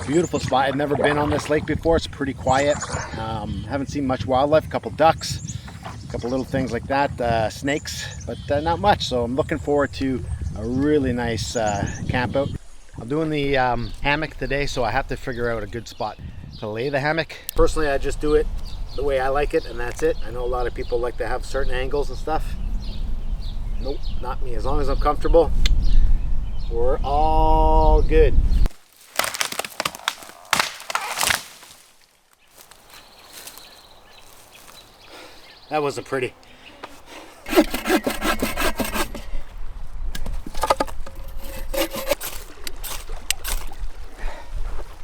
Beautiful spot. I've never been on this lake before. It's pretty quiet. Haven't seen much wildlife. A couple ducks, a couple little things like that, snakes, but not much. So I'm looking forward to a really nice camp out. I'm doing the hammock today, so I have to figure out a good spot to lay the hammock. Personally, I just do it the way I like it, and that's it. I know a lot of people like to have certain angles and stuff. Nope, not me. As long as I'm comfortable, we're all good. That wasn't pretty.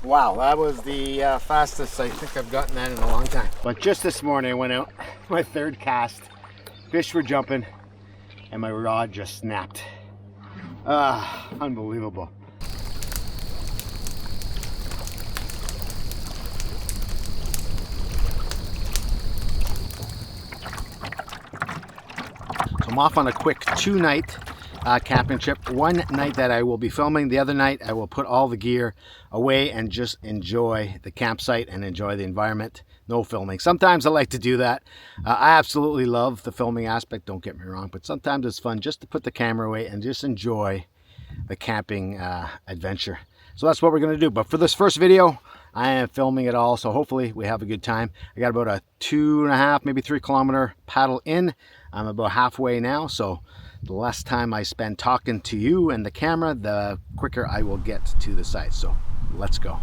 Wow, that was the fastest I think I've gotten that in a long time. But just this morning I went out, my third cast, fish were jumping, and my rod just snapped. Unbelievable. So I'm off on a quick 2-night camping trip. One night that I will be filming, the other night I will put all the gear away and just enjoy the campsite and enjoy the environment. No filming. Sometimes I like to do that. I absolutely love the filming aspect, don't get me wrong, but sometimes it's fun just to put the camera away and just enjoy the camping adventure. So that's what we're going to do. But for this first video, I am filming it all, so hopefully we have a good time. I got about a 2.5, maybe 3 kilometer paddle in. I'm about halfway now, so the less time I spend talking to you and the camera, the quicker I will get to the site. So let's go.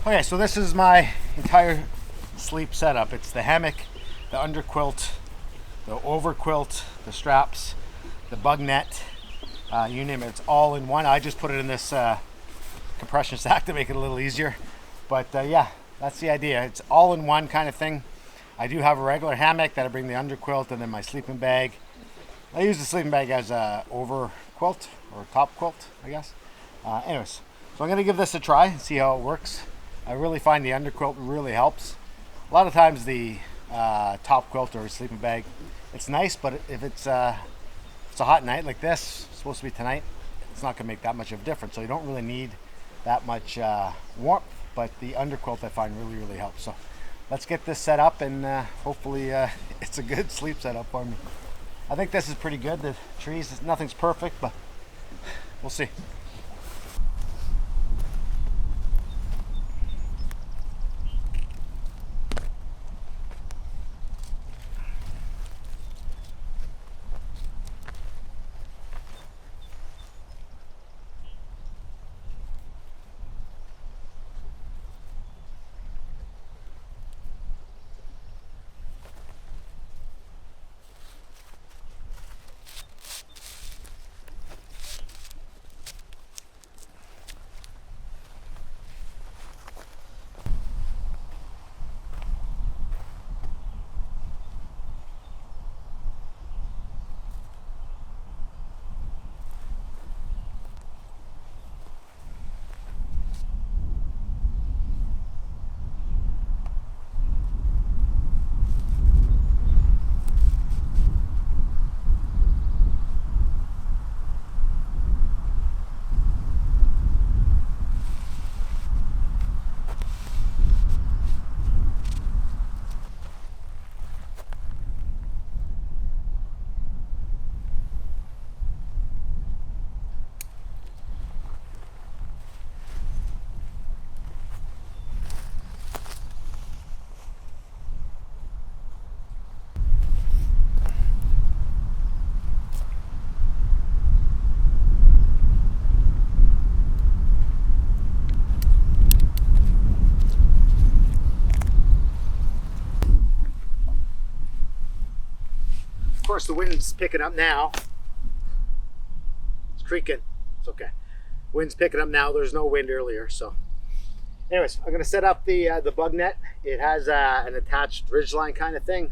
Okay, so this is my entire sleep setup. It's the hammock, the underquilt, the overquilt, the straps, the bug net, you name it. It's all in one. I just put it in this compression sack to make it a little easier. But yeah, that's the idea. It's all in one kind of thing. I do have a regular hammock that I bring the underquilt and then my sleeping bag. I use the sleeping bag as a over quilt or top quilt, I guess. Anyways, so I'm gonna give this a try and see how it works. I really find the underquilt really helps. A lot of times the top quilt or sleeping bag, it's nice, but if it's a hot night like this, it's supposed to be tonight, it's not gonna make that much of a difference. So you don't really need that much warmth, but the underquilt I find really helps. So let's get this set up and hopefully it's a good sleep setup for me. I think this is pretty good. The trees, nothing's perfect, but we'll see. course, the wind's picking up now. It's creaking. It's okay. Wind's picking up now. There's no wind earlier, so. Anyways, I'm gonna set up the bug net. It has an attached ridgeline kind of thing.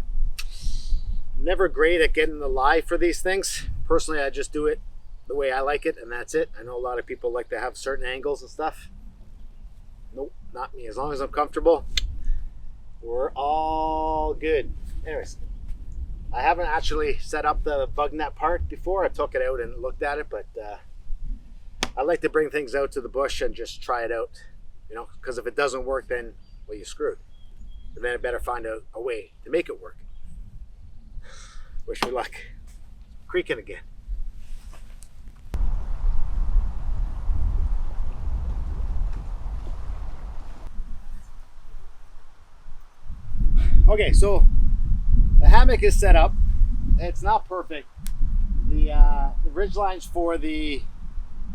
Never great at getting the lie for these things. Personally, I just do it the way I like it, and that's it. I know a lot of people like to have certain angles and stuff. Nope, not me. As long as I'm comfortable, we're all good. Anyways, I haven't actually set up the bug net part before. I took it out and looked at it, but I like to bring things out to the bush and just try it out, you know, because if it doesn't work, then, well, you're screwed. And then I better find a way to make it work. Wish me luck. Creaking again. Okay, so the hammock is set up. It's not perfect. The ridge lines for the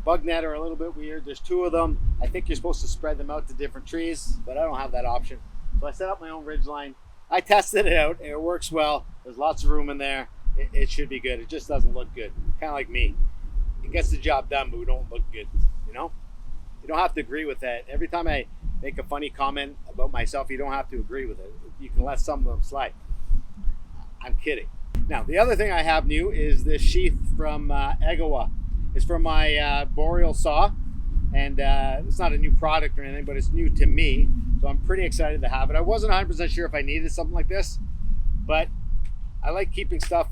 bug net are a little bit weird. There's two of them. I think you're supposed to spread them out to different trees, but I don't have that option. So I set up my own ridge line. I tested it out. It works well. There's lots of room in there. It should be good. It just doesn't look good. Kind of like me. It gets the job done, but we don't look good. You know? You don't have to agree with that. Every time I make a funny comment about myself, you don't have to agree with it. You can let some of them slide. I'm kidding. Now, the other thing I have new is this sheath from Egawa. It's from my boreal saw. And it's not a new product or anything, but it's new to me. So I'm pretty excited to have it. I wasn't 100% sure if I needed something like this, but I like keeping stuff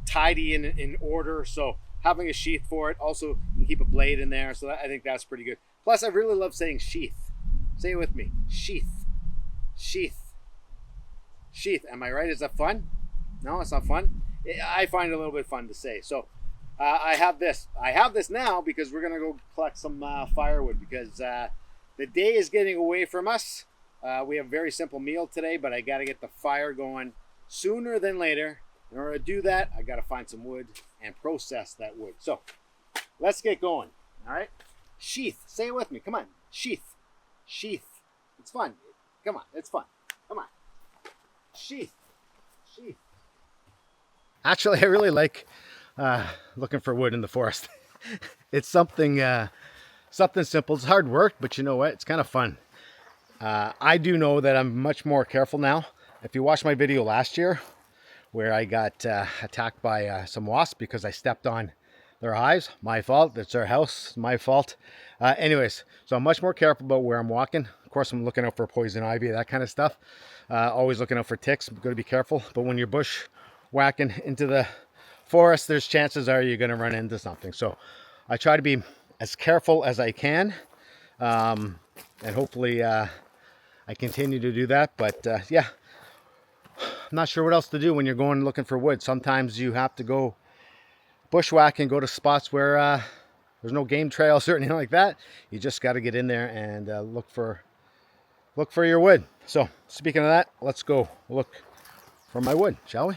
tidy and in order. So having a sheath for it, also you can keep a blade in there. So I think that's pretty good. Plus, I really love saying sheath. Say it with me. Sheath. Sheath. Sheath. Am I right? Is that fun? No, it's not fun. I find it a little bit fun to say. So I have this. I have this now because we're going to go collect some firewood because the day is getting away from us. We have a very simple meal today, but I got to get the fire going sooner than later. In order to do that, I got to find some wood and process that wood. So let's get going. All right. Sheath. Say it with me. Come on. Sheath. Sheath. It's fun. Come on. It's fun. Come on. Sheath. Sheath. Actually, I really like looking for wood in the forest. It's something simple. It's hard work, but you know what? It's kind of fun. I do know that I'm much more careful now. If you watched my video last year where I got attacked by some wasps because I stepped on their hives, my fault. It's their house, my fault. Anyways, so I'm much more careful about where I'm walking. Of course, I'm looking out for poison ivy, that kind of stuff. Always looking out for ticks. Got to be careful. But when you're bush whacking into the forest, there's chances are you're going to run into something. So I try to be as careful as I can. And hopefully I continue to do that. But yeah, I'm not sure what else to do when you're going looking for wood. Sometimes you have to go bushwhacking, go to spots where there's no game trails or anything like that. You just got to get in there and look for your wood. So speaking of that, let's go look for my wood, shall we?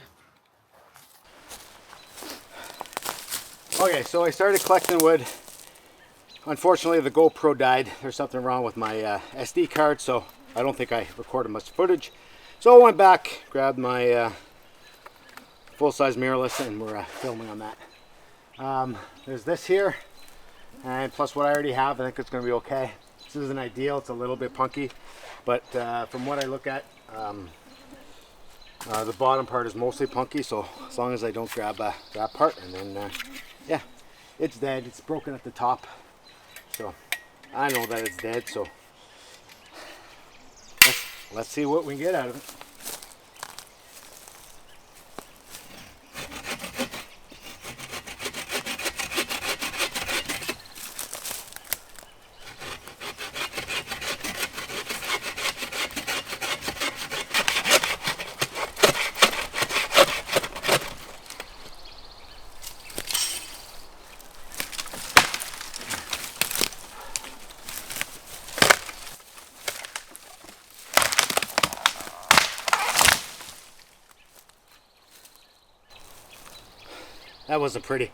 Okay, so I started collecting wood. Unfortunately, the GoPro died. There's something wrong with my SD card, so I don't think I recorded much footage. So I went back, grabbed my full-size mirrorless, and we're filming on that. There's this here, and plus what I already have, I think it's going to be okay. This isn't ideal. It's a little bit punky, but from what I look at, the bottom part is mostly punky, so as long as I don't grab that part, and then yeah, it's dead. It's broken at the top, so I know that it's dead. So let's see what we can get out of it. That wasn't pretty.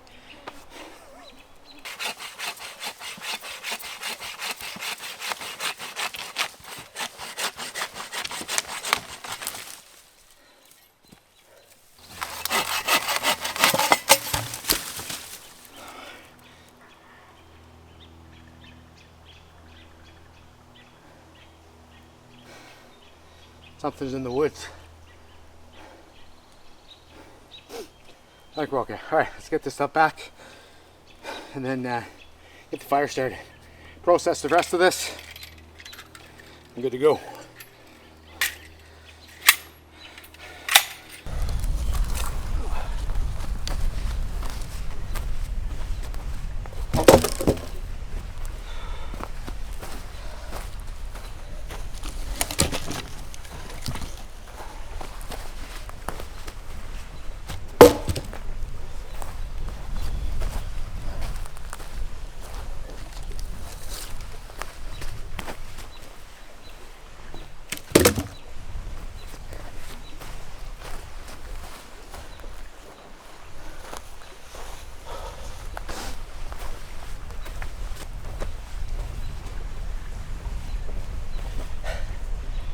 Something's in the woods. I think we're okay. All right, let's get this stuff back and then get the fire started. Process the rest of this. I'm good to go.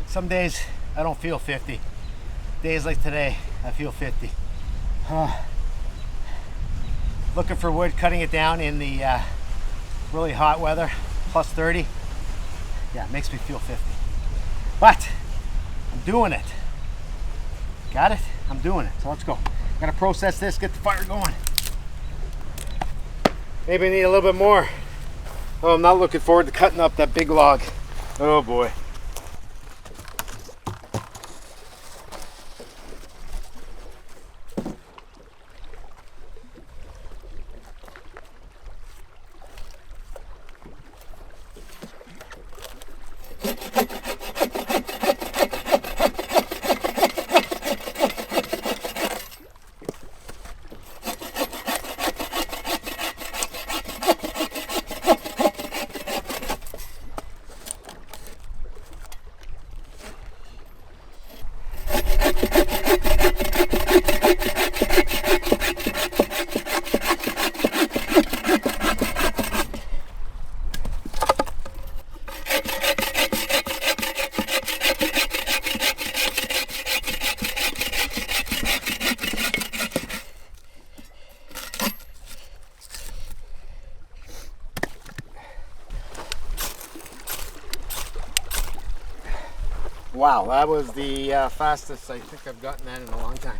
Some days I don't feel 50. Days like today, I feel 50. Looking for wood, cutting it down in the really hot weather, plus 30. Yeah, it makes me feel 50. But I'm doing it. Got it? I'm doing it. So let's go. Gotta process this, get the fire going. Maybe I need a little bit more. Oh, I'm not looking forward to cutting up that big log. Oh boy. Wow, that was the fastest I think I've gotten that in a long time.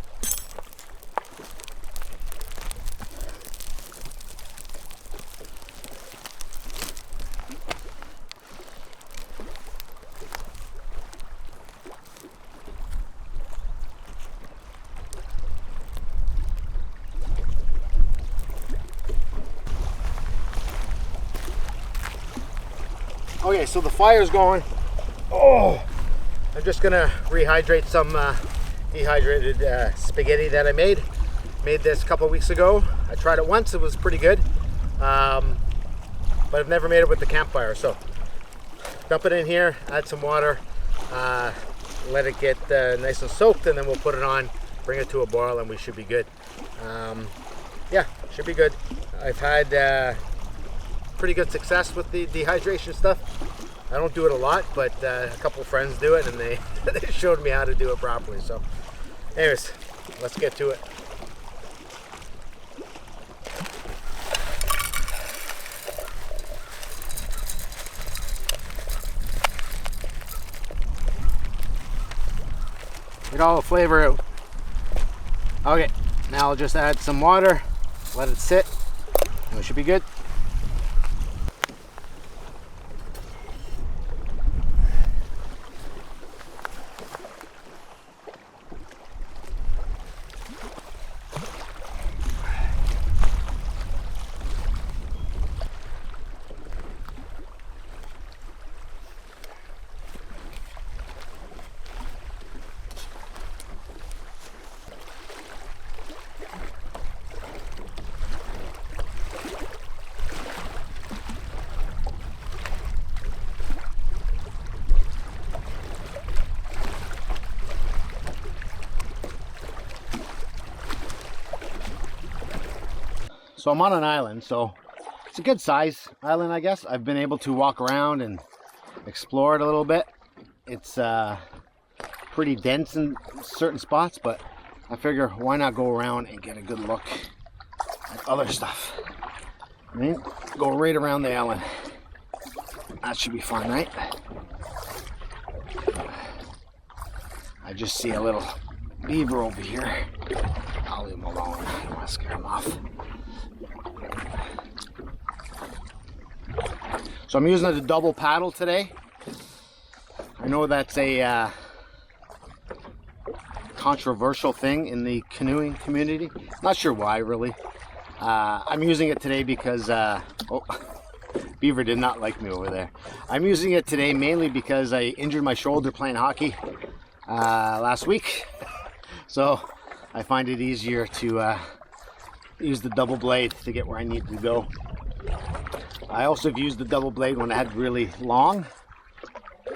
Okay, so the fire's going. Oh! I'm just gonna rehydrate some dehydrated spaghetti that I made. Made this a couple weeks ago. I tried it once, it was pretty good. But I've never made it with the campfire. So dump it in here, add some water, let it get nice and soaked, and then we'll put it on, bring it to a boil, and we should be good. Yeah, should be good. I've had pretty good success with the dehydration stuff. I don't do it a lot, but a couple of friends do it, and they they showed me how to do it properly. So anyways, let's get to it. Get all the flavor out. Okay, now I'll just add some water, let it sit, and we should be good. So I'm on an island, so it's a good size island, I guess. I've been able to walk around and explore it a little bit. It's pretty dense in certain spots, but I figure why not go around and get a good look at other stuff. I mean, go right around the island. That should be fun, right? just see a little beaver over here. I'll leave him alone. I don't want to scare him off. So I'm using the double paddle today. I know that's a controversial thing in the canoeing community. Not sure why, really. I'm using it today because beaver did not like me over there. I'm using it today mainly because I injured my shoulder playing hockey last week. So I find it easier to use the double blade to get where I need to go. I also have used the double blade when I had really long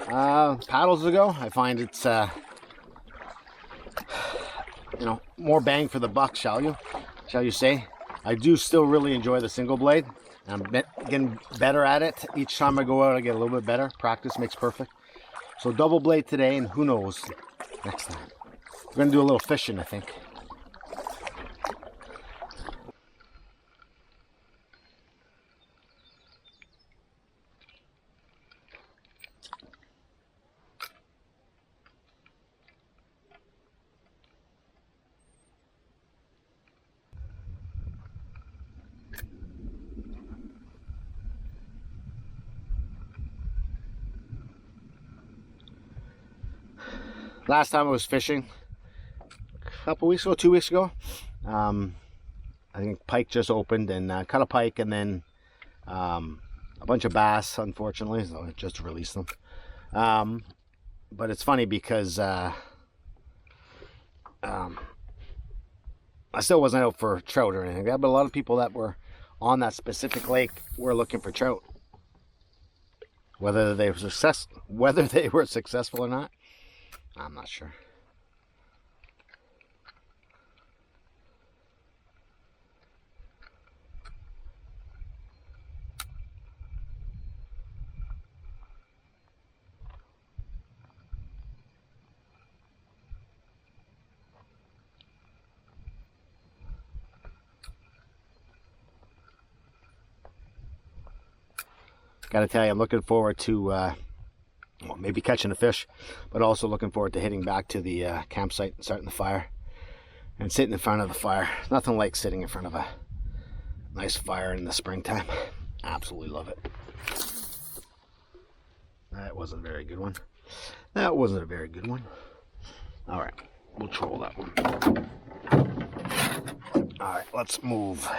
paddles ago. I find it's more bang for the buck, shall you say. I do still really enjoy the single blade. I'm getting better at it. Each time I go out, I get a little bit better. Practice makes perfect. So double blade today, and who knows next time. We're gonna do a little fishing, I think. Last time I was fishing, a couple weeks ago, 2 weeks ago, I think pike just opened and caught a pike, and then a bunch of bass, unfortunately, so I just released them. But it's funny because I still wasn't out for trout or anything like that, but a lot of people that were on that specific lake were looking for trout. Whether they were successful or not, I'm not sure. Gotta tell you, I'm looking forward to maybe catching a fish, but also looking forward to heading back to the campsite and starting the fire and sitting in front of the fire. Nothing like sitting in front of a nice fire in the springtime. Absolutely love it. That wasn't a very good one. That wasn't a very good one. All right, we'll troll that one. All right, let's move.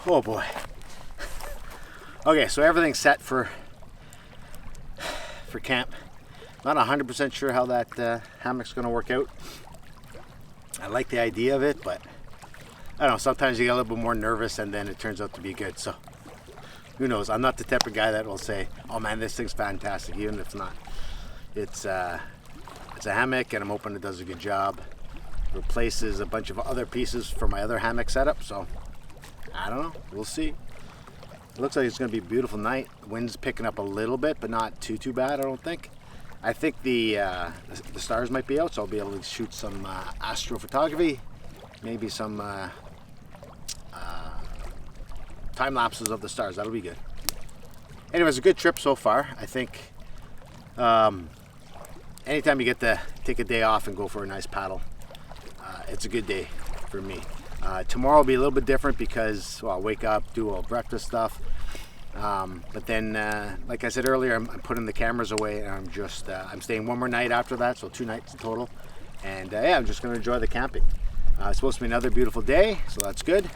Oh boy. Okay, so everything's set for camp. Not 100% sure how that hammock's going to work out. I like the idea of it, but I don't know, sometimes you get a little bit more nervous and then it turns out to be good. So who knows? I'm not the type of guy that will say, oh man, this thing's fantastic, even if it's not. It's a hammock, and I'm hoping it does a good job. Replaces a bunch of other pieces for my other hammock setup, so I don't know, we'll see. It looks like it's going to be a beautiful night. Wind's picking up a little bit, but not too bad, I don't think. I think the stars might be out, so I'll be able to shoot some astrophotography, maybe some time lapses of the stars. That'll be good. Anyways, a good trip so far. I think anytime you get to take a day off and go for a nice paddle, it's a good day for me. Tomorrow will be a little bit different because, well, I'll wake up, do all breakfast stuff. But then, like I said earlier, I'm putting the cameras away, and I'm staying one more night after that, so 2 nights in total. And yeah, I'm just going to enjoy the camping. It's supposed to be another beautiful day, so that's good.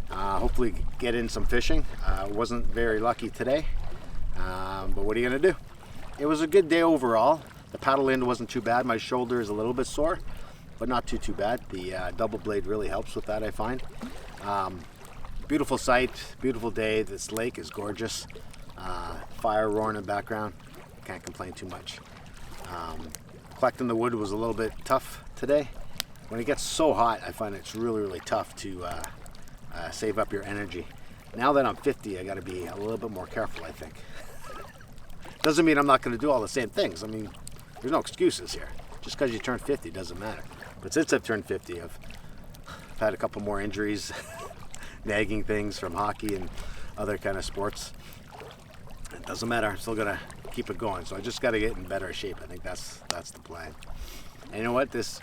Hopefully get in some fishing. Wasn't very lucky today, but what are you going to do? It was a good day overall. The paddle in wasn't too bad. My shoulder is a little bit sore. but not too bad. The double blade really helps with that, I find. Beautiful sight, beautiful day. This lake is gorgeous. Fire roaring in the background. Can't complain too much. Collecting the wood was a little bit tough today. When it gets so hot, I find it's really tough to save up your energy. Now that I'm 50, I got to be a little bit more careful, I think. Doesn't mean I'm not going to do all the same things. I mean, there's no excuses here. Just because you turn 50 doesn't matter. But since I've turned 50, I've had a couple more injuries, nagging things from hockey and other kind of sports. It doesn't matter. I'm still going to keep it going. So I just got to get in better shape. I think that's the plan. And you know what? This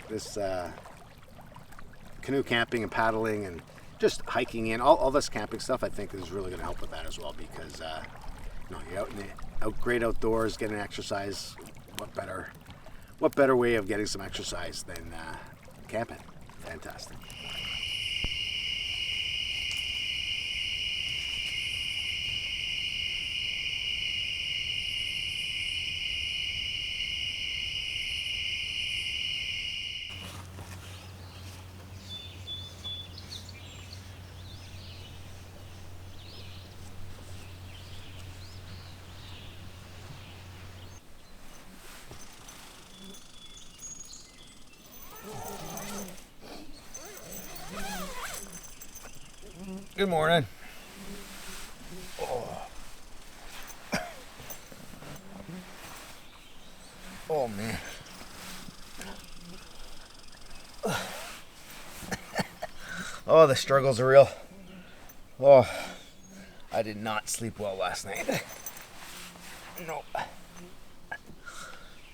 canoe camping and paddling and just hiking in, all this camping stuff, I think is really going to help with that as well, because you're out in the great outdoors, getting exercise. What better way of getting some exercise than camping? Fantastic. Good morning. Oh man. Oh, the struggles are real. Oh, I did not sleep well last night. Nope.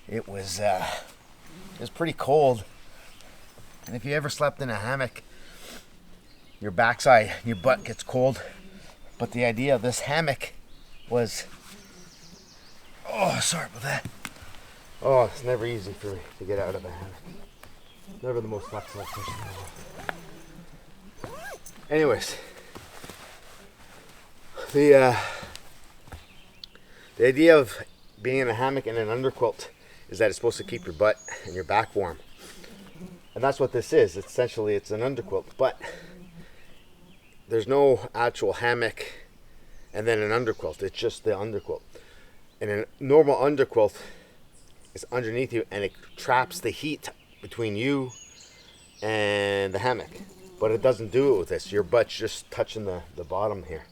It was pretty cold. And if you ever slept in a hammock, your backside, your butt gets cold. But the idea of this hammock was, oh, sorry about that. Oh, it's never easy for me to get out of a hammock. Never the most flexible position in the world. Anyways, the idea of being in a hammock and an underquilt is that it's supposed to keep your butt and your back warm. And that's what this is. Essentially, it's an underquilt, but there's no actual hammock and then an underquilt. It's just the underquilt. And a normal underquilt is underneath you, and it traps the heat between you and the hammock. But it doesn't do it with this. Your butt's just touching the bottom here.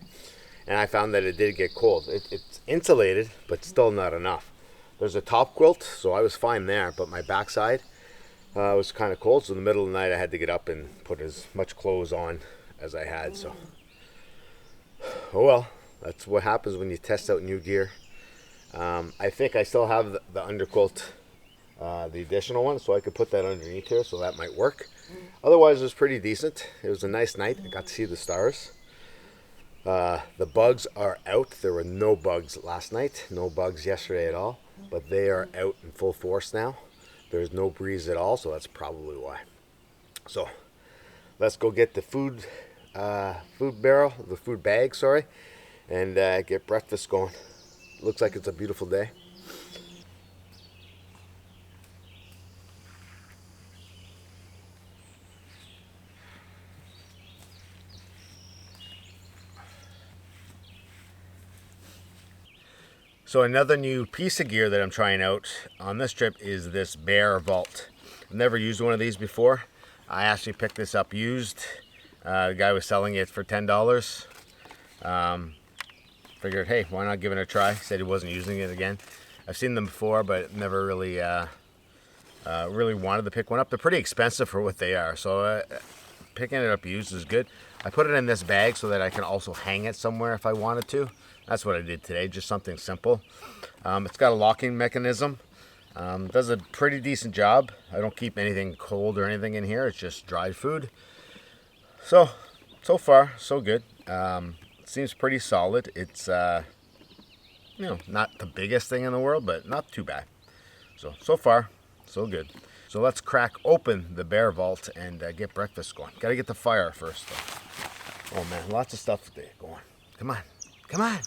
And I found that it did get cold. It's insulated, but still not enough. There's a top quilt, so I was fine there, but my backside was kind of cold. So in the middle of the night, I had to get up and put as much clothes on as I had. So, oh well, that's what happens when you test out new gear. I think I still have the underquilt, the additional one, so I could put that underneath here, so that might work. Otherwise, it was pretty decent. It was a nice night. I got to see the stars. The bugs are out. There were no bugs last night, no bugs yesterday at all, but they are out in full force now. There's no breeze at all, so that's probably why. So let's go get the food bag, and get breakfast going. Looks like it's a beautiful day. So another new piece of gear that I'm trying out on this trip is this bear vault. I've never used one of these before. I actually picked this up used. The guy was selling it for $10. Figured, hey, why not give it a try? Said he wasn't using it again. I've seen them before, but never really wanted to pick one up. They're pretty expensive for what they are, so picking it up used is good. I put it in this bag so that I can also hang it somewhere if I wanted to. That's what I did today, just something simple. It's got a locking mechanism. Does a pretty decent job. I don't keep anything cold or anything in here. It's just dried food. So far, so good. Seems pretty solid. It's, not the biggest thing in the world, but not too bad. So far, so good. So let's crack open the bear vault and get breakfast going. Got to get the fire first, though. Oh, man, lots of stuff going. Come on. Come on.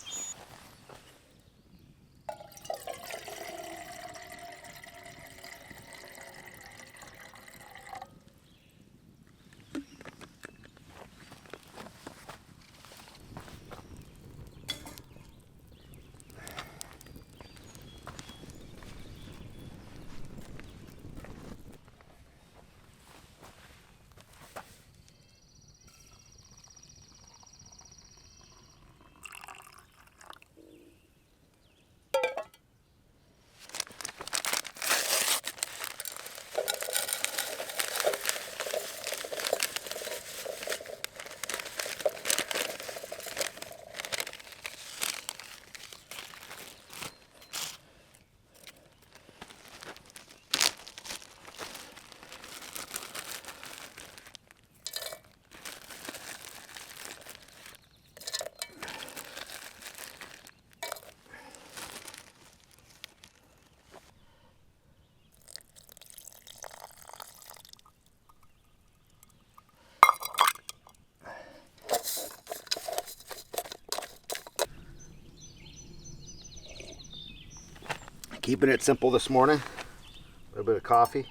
Keeping it simple this morning. A little bit of coffee.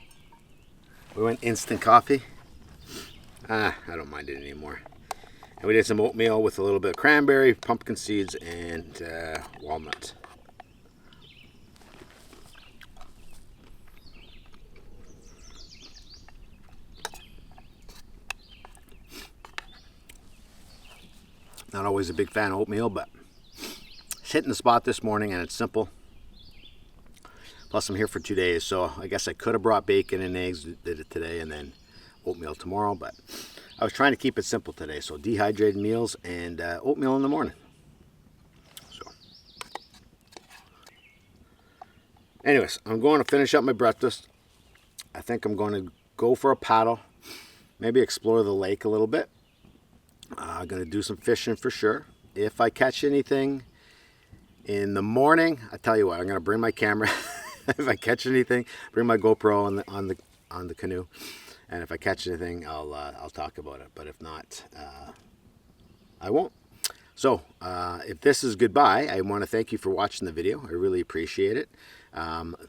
We went instant coffee. I don't mind it anymore. And we did some oatmeal with a little bit of cranberry, pumpkin seeds, and walnuts. Not always a big fan of oatmeal, but it's hitting the spot this morning, and it's simple. Plus, I'm here for 2 days, so I guess I could have brought bacon and eggs, did it today, and then oatmeal tomorrow, but I was trying to keep it simple today, so dehydrated meals and oatmeal in the morning. So, anyways, I'm going to finish up my breakfast. I think I'm going to go for a paddle, maybe explore the lake a little bit. I'm going to do some fishing for sure. If I catch anything in the morning, I tell you what, I'm going to bring my camera. If I catch anything, bring my GoPro on the canoe. And if I catch anything, I'll talk about it. But if not, I won't. So if this is goodbye, I want to thank you for watching the video. I really appreciate it.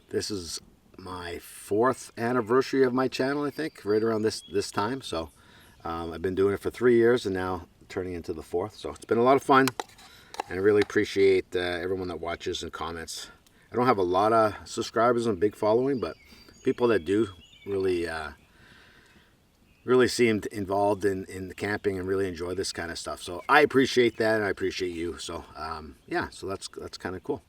This is my 4th anniversary of my channel, I think, right around this time. So I've been doing it for 3 years and now turning into the 4th. So it's been a lot of fun. And I really appreciate everyone that watches and comments. I don't have a lot of subscribers and a big following, but people that do really seemed involved in the camping and really enjoy this kind of stuff. So I appreciate that, and I appreciate you. So yeah, so that's kind of cool.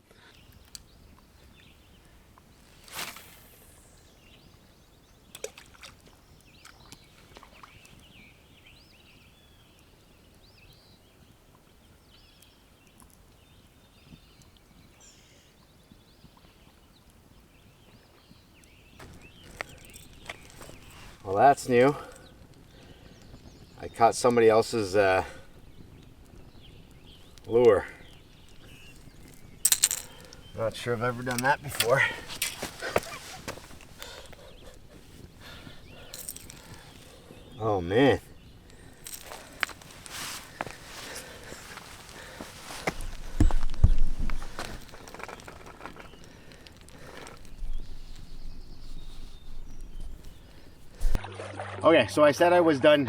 Well, that's new. I caught somebody else's lure. Not sure I've ever done that before. Oh man. Okay, so I said I was done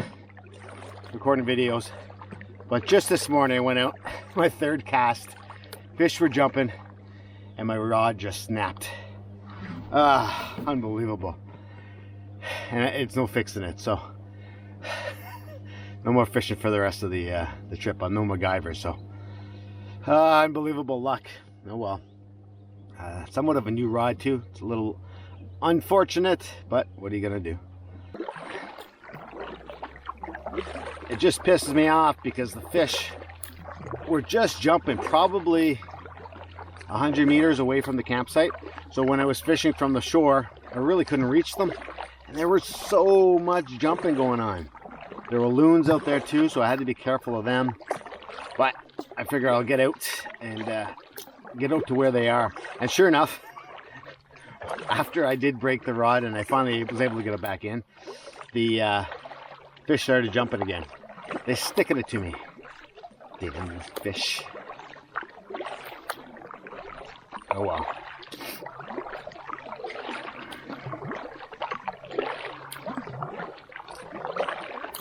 recording videos, but just this morning I went out, my 3rd cast, fish were jumping, and my rod just snapped. Unbelievable. And it's no fixing it, so no more fishing for the rest of the trip. I'm no MacGyver, so unbelievable luck. Oh well. Somewhat of a new rod too. It's a little unfortunate, but what are you gonna do? It just pisses me off because the fish were just jumping probably 100 meters away from the campsite. So when I was fishing from the shore, I really couldn't reach them. And there was so much jumping going on. There were loons out there too, so I had to be careful of them. But I figure I'll get out and get out to where they are. And sure enough, after I did break the rod and I finally was able to get it back in, the fish started jumping again. They're sticking it to me. They didn't fish. Oh well.